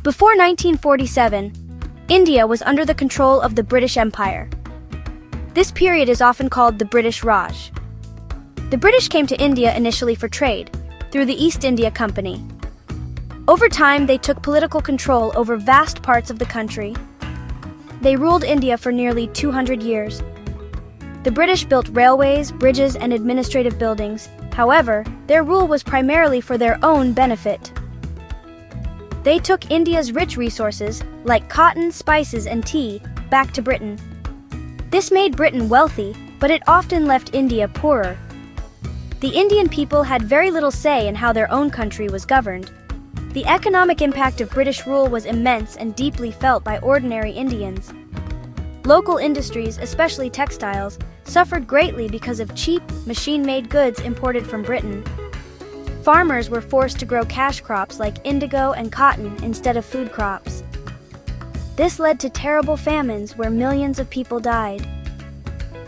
Before 1947, India was under the control of the British Empire. This period is often called the British Raj. The British came to India initially for trade, through the East India Company. Over time, they took political control over vast parts of the country. They ruled India for nearly 200 years. The British built railways, bridges, and administrative buildings. However, their rule was primarily for their own benefit. They took India's rich resources, like cotton, spices, and tea, back to Britain. This made Britain wealthy, but it often left India poorer. The Indian people had very little say in how their own country was governed. The economic impact of British rule was immense and deeply felt by ordinary Indians. Local industries, especially textiles, suffered greatly because of cheap, machine-made goods imported from Britain. Farmers were forced to grow cash crops like indigo and cotton instead of food crops. This led to terrible famines where millions of people died.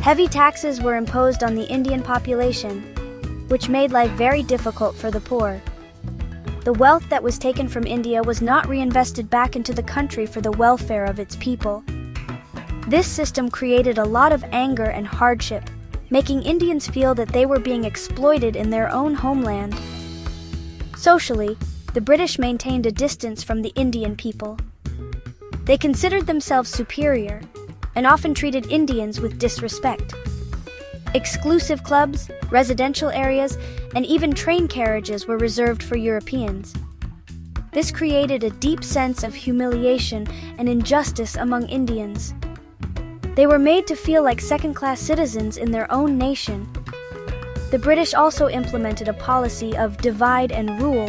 Heavy taxes were imposed on the Indian population, which made life very difficult for the poor. The wealth that was taken from India was not reinvested back into the country for the welfare of its people. This system created a lot of anger and hardship, making Indians feel that they were being exploited in their own homeland. Socially, the British maintained a distance from the Indian people. They considered themselves superior and often treated Indians with disrespect. Exclusive clubs, residential areas, and even train carriages were reserved for Europeans. This created a deep sense of humiliation and injustice among Indians. They were made to feel like second-class citizens in their own nation. The British also implemented a policy of divide and rule,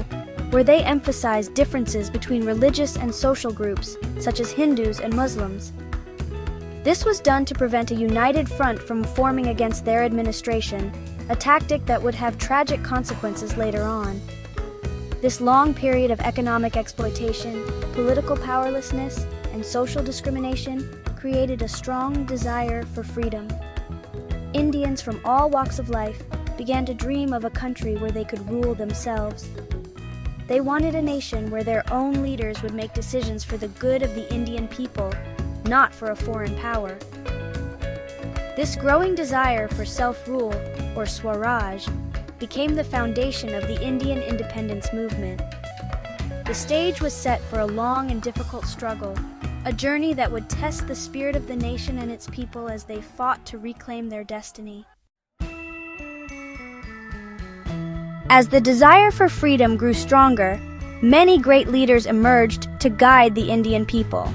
where they emphasized differences between religious and social groups, such as Hindus and Muslims. This was done to prevent a united front from forming against their administration, a tactic that would have tragic consequences later on. This long period of economic exploitation, political powerlessness, and social discrimination created a strong desire for freedom. Indians from all walks of life began to dream of a country where they could rule themselves. They wanted a nation where their own leaders would make decisions for the good of the Indian people, not for a foreign power. This growing desire for self-rule, or Swaraj, became the foundation of the Indian independence movement. The stage was set for a long and difficult struggle, a journey that would test the spirit of the nation and its people as they fought to reclaim their destiny. As the desire for freedom grew stronger, many great leaders emerged to guide the Indian people.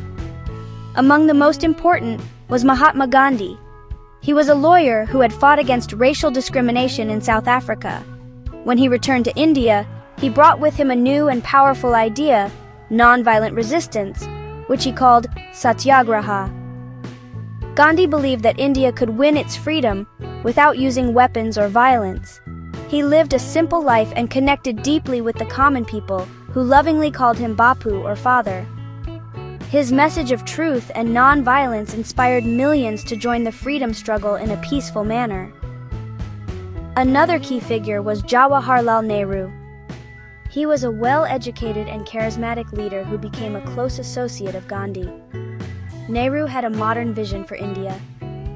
Among the most important was Mahatma Gandhi. He was a lawyer who had fought against racial discrimination in South Africa. When he returned to India, he brought with him a new and powerful idea, nonviolent resistance, which he called Satyagraha. Gandhi believed that India could win its freedom without using weapons or violence. He lived a simple life and connected deeply with the common people, who lovingly called him Bapu or father. His message of truth and non-violence inspired millions to join the freedom struggle in a peaceful manner. Another key figure was Jawaharlal Nehru. He was a well-educated and charismatic leader who became a close associate of Gandhi. Nehru had a modern vision for India.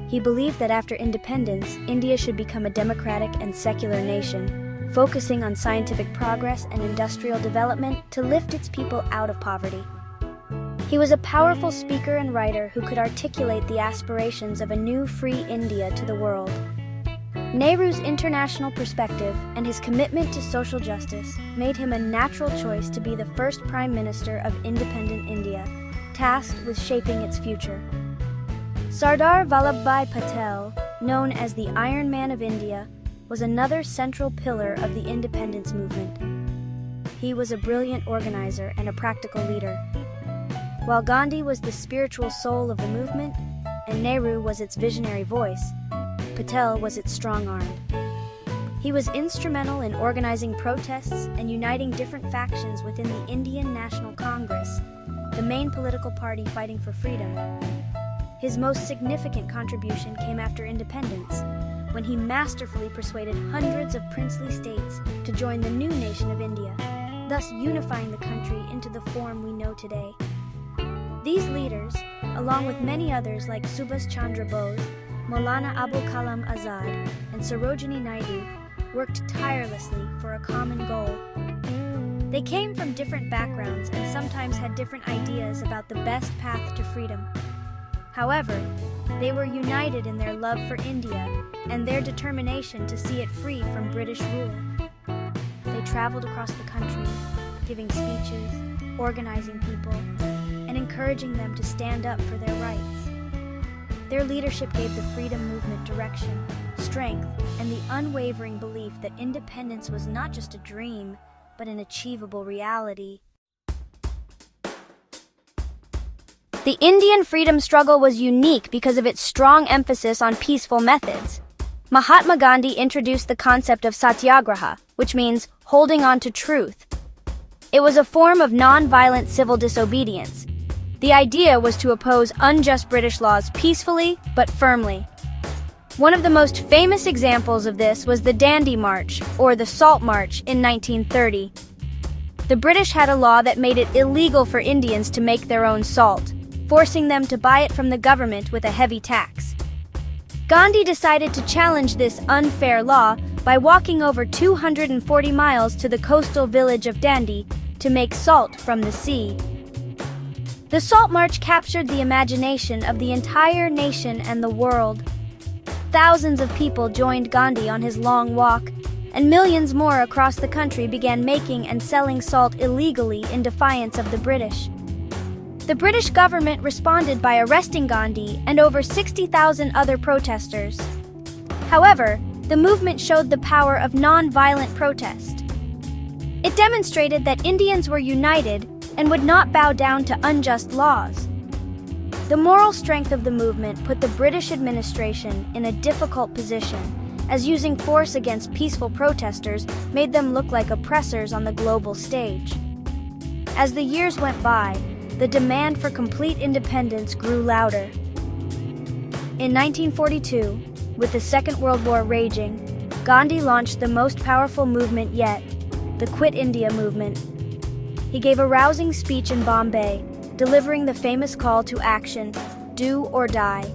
He believed that after independence, India should become a democratic and secular nation, focusing on scientific progress and industrial development to lift its people out of poverty. He was a powerful speaker and writer who could articulate the aspirations of a new free India to the world. Nehru's international perspective and his commitment to social justice made him a natural choice to be the first Prime Minister of independent India, tasked with shaping its future. Sardar Vallabhbhai Patel, known as the Iron Man of India, was another central pillar of the independence movement. He was a brilliant organizer and a practical leader. While Gandhi was the spiritual soul of the movement, and Nehru was its visionary voice, Patel was its strong arm. He was instrumental in organizing protests and uniting different factions within the Indian National Congress, the main political party fighting for freedom. His most significant contribution came after independence, when he masterfully persuaded hundreds of princely states to join the new nation of India. thus unifying the country into the form we know today. These leaders, along with many others like Subhas Chandra Bose, Maulana Abul Kalam Azad, and Sarojini Naidu, worked tirelessly for a common goal. They came from different backgrounds and sometimes had different ideas about the best path to freedom. However, they were united in their love for India and their determination to see it free from British rule. They traveled across the country, giving speeches, organizing people, and encouraging them to stand up for their rights. Their leadership gave the freedom movement direction, strength, and the unwavering belief that independence was not just a dream, but an achievable reality. The Indian freedom struggle was unique because of its strong emphasis on peaceful methods. Mahatma Gandhi introduced the concept of satyagraha, which means holding on to truth. It was a form of non-violent civil disobedience. The idea was to oppose unjust British laws peacefully but firmly. One of the most famous examples of this was the Dandi March, or the Salt March, in 1930. The British had a law that made it illegal for Indians to make their own salt, forcing them to buy it from the government with a heavy tax. Gandhi decided to challenge this unfair law by walking over 240 miles to the coastal village of Dandi to make salt from the sea. The Salt March captured the imagination of the entire nation and the world. Thousands of people joined Gandhi on his long walk, and millions more across the country began making and selling salt illegally in defiance of the British. The British government responded by arresting Gandhi and over 60,000 other protesters. However, the movement showed the power of non-violent protest. It demonstrated that Indians were united and would not bow down to unjust laws. The moral strength of the movement put the British administration in a difficult position, as using force against peaceful protesters made them look like oppressors on the global stage. As the years went by, the demand for complete independence grew louder. In 1942, with the Second World War raging, Gandhi launched the most powerful movement yet, the Quit India movement. He gave a rousing speech in Bombay, delivering the famous call to action, "Do or die."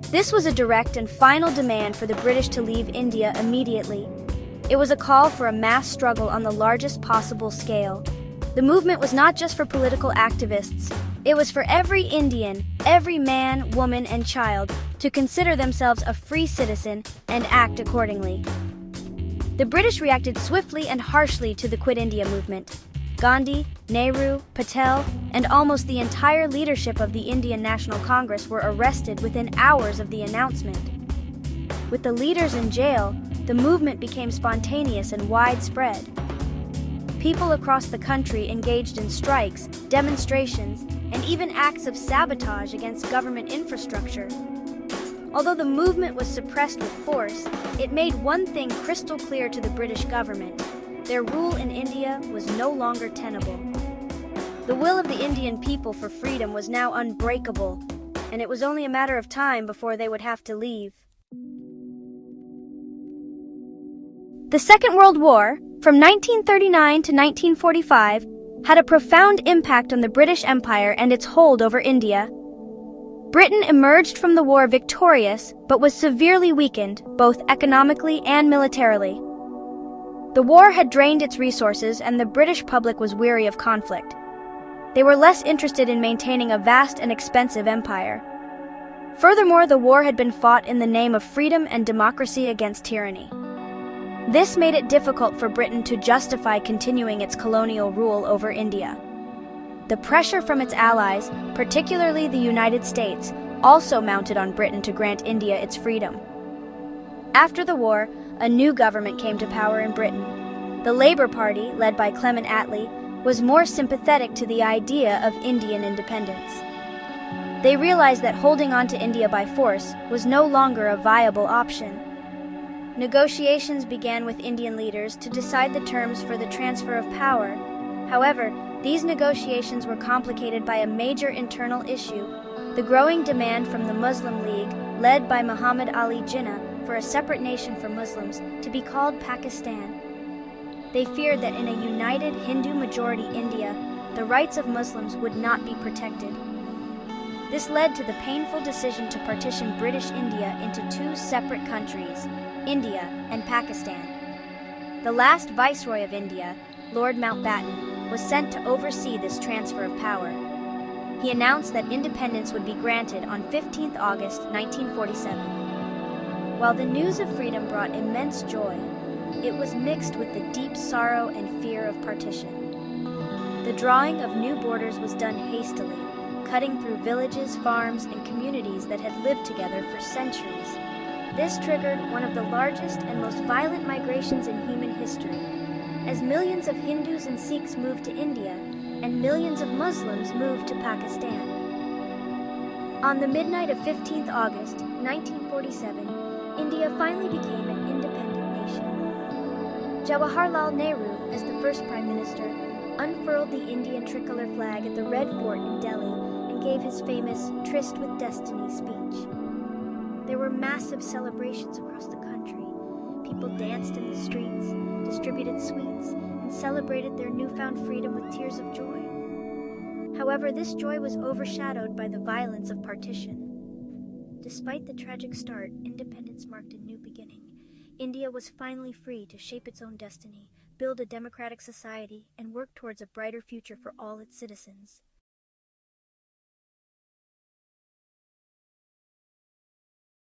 This was a direct and final demand for the British to leave India immediately. It was a call for a mass struggle on the largest possible scale. The movement was not just for political activists. It was for every Indian, every man, woman, and child to consider themselves a free citizen and act accordingly. The British reacted swiftly and harshly to the Quit India movement. Gandhi, Nehru, Patel, and almost the entire leadership of the Indian National Congress were arrested within hours of the announcement. With the leaders in jail, the movement became spontaneous and widespread. People across the country engaged in strikes, demonstrations, and even acts of sabotage against government infrastructure. Although the movement was suppressed with force, it made one thing crystal clear to the British government: their rule in India was no longer tenable. The will of the Indian people for freedom was now unbreakable, and it was only a matter of time before they would have to leave. The Second World War, from 1939 to 1945, had a profound impact on the British Empire and its hold over India. Britain emerged from the war victorious, but was severely weakened, both economically and militarily. The war had drained its resources, and the British public was weary of conflict. They were less interested in maintaining a vast and expensive empire. Furthermore, the war had been fought in the name of freedom and democracy against tyranny. This made it difficult for Britain to justify continuing its colonial rule over India. The pressure from its allies, particularly the United States, also mounted on Britain to grant India its freedom. After the war, a new government came to power in Britain. The Labour Party, led by Clement Attlee, was more sympathetic to the idea of Indian independence. They realized that holding on to India by force was no longer a viable option. Negotiations began with Indian leaders to decide the terms for the transfer of power. However, these negotiations were complicated by a major internal issue: the growing demand from the Muslim League, led by Muhammad Ali Jinnah, for a separate nation for Muslims, to be called Pakistan. They feared that in a united Hindu-majority India, the rights of Muslims would not be protected. This led to the painful decision to partition British India into two separate countries, India and Pakistan. The last Viceroy of India, Lord Mountbatten, was sent to oversee this transfer of power. He announced that independence would be granted on 15 August 1947. While the news of freedom brought immense joy, it was mixed with the deep sorrow and fear of partition. The drawing of new borders was done hastily, cutting through villages, farms, and communities that had lived together for centuries. This triggered one of the largest and most violent migrations in human history, as millions of Hindus and Sikhs moved to India and millions of Muslims moved to Pakistan. On the midnight of 15 August 1947, India finally became an independent nation. Jawaharlal Nehru, as the first Prime Minister, unfurled the Indian tricolor flag at the Red Fort in Delhi and gave his famous Tryst with Destiny speech. There were massive celebrations across the country. People danced in the streets, distributed sweets, and celebrated their newfound freedom with tears of joy. However, this joy was overshadowed by the violence of partition. Despite the tragic start, independence marked a new beginning. India was finally free to shape its own destiny, build a democratic society, and work towards a brighter future for all its citizens.